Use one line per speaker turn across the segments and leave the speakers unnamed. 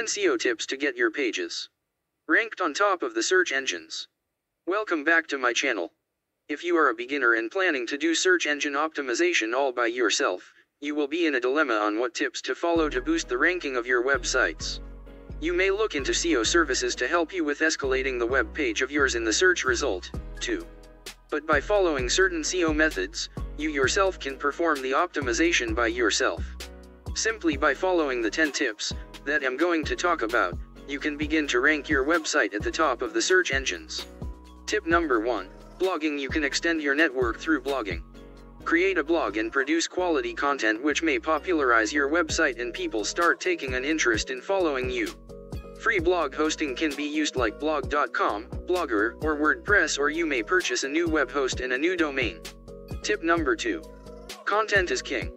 10 SEO tips to get your pages ranked on top of the search engines. Welcome back to my channel. If you are a beginner and planning to do search engine optimization all by yourself, you will be in a dilemma on what tips to follow to boost the ranking of your websites. You may look into SEO services to help you with escalating the web page of yours in the search result, too. But by following certain SEO methods, you yourself can perform the optimization by yourself. Simply by following the 10 tips that I'm going to talk about, you can begin to rank your website at the top of the search engines. Tip number 1. Blogging. You can extend your network through blogging. Create a blog and produce quality content which may popularize your website and people start taking an interest in following you. Free blog hosting can be used like blog.com, Blogger, or WordPress, or you may purchase a new web host and a new domain. Tip number 2. Content is king.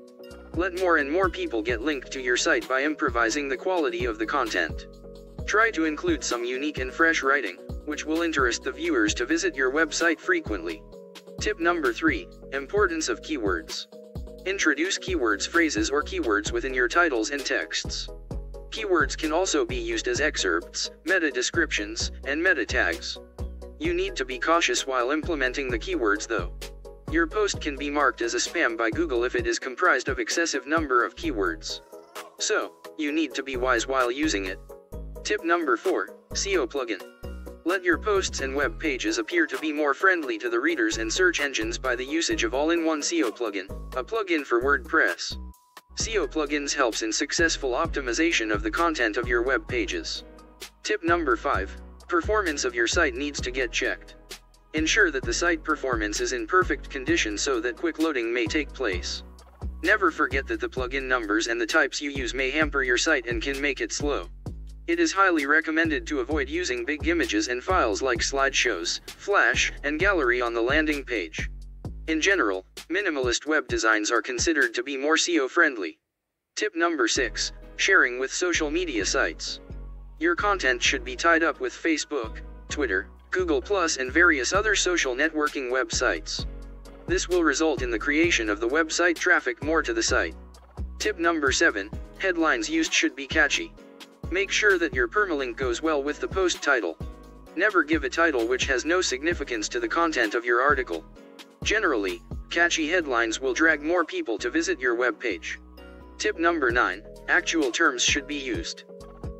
Let more and more people get linked to your site by improvising the quality of the content. Try to include some unique and fresh writing, which will interest the viewers to visit your website frequently. Tip number 3. Importance of keywords. Introduce keywords, phrases, or keywords within your titles and texts. Keywords can also be used as excerpts, meta descriptions, and meta tags. You need to be cautious while implementing the keywords though. Your post can be marked as a spam by Google if it is comprised of excessive number of keywords. So, you need to be wise while using it. Tip number 4. SEO plugin. Let your posts and web pages appear to be more friendly to the readers and search engines by the usage of all-in-one SEO plugin, a plugin for WordPress. SEO plugins helps in successful optimization of the content of your web pages. Tip number 5. Performance of your site needs to get checked. Ensure that the site performance is in perfect condition so that quick loading may take place. Never forget that the plugin numbers and the types you use may hamper your site and can make it slow. It is highly recommended to avoid using big images and files like slideshows, Flash, and gallery on the landing page. In general, minimalist web designs are considered to be more SEO friendly. Tip number 6. Sharing with social media sites. Your content should be tied up with Facebook, Twitter, Google+, and various other social networking websites. This will result in the creation of the website traffic more to the site. Tip number 7. Headlines used should be catchy. Make sure that your permalink goes well with the post title. Never give a title which has no significance to the content of your article. Generally, catchy headlines will drag more people to visit your web page. Tip number 9. Actual terms should be used.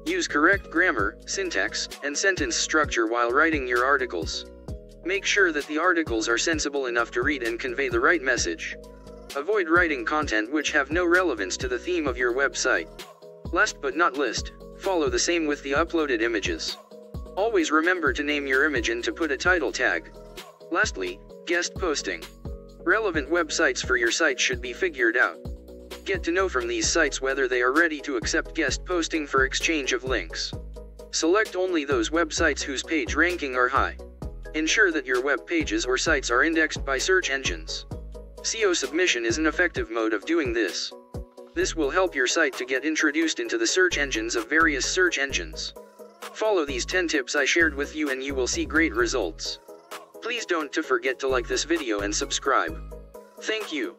Use correct grammar, syntax, and sentence structure while writing your articles. Make sure that the articles are sensible enough to read and convey the right message. Avoid writing content which have no relevance to the theme of your website. Last but not least, follow the same with the uploaded images. Always remember to name your image and to put a title tag. Lastly, guest posting. Relevant websites for your site should be figured out. Get to know from these sites whether they are ready to accept guest posting for exchange of links. Select only those websites whose page ranking are high. Ensure that your web pages or sites are indexed by search engines. SEO submission is an effective mode of doing this. This will help your site to get introduced into the search engines of various search engines. Follow these 10 tips I shared with you and you will see great results. Please don't forget to like this video and subscribe. Thank you.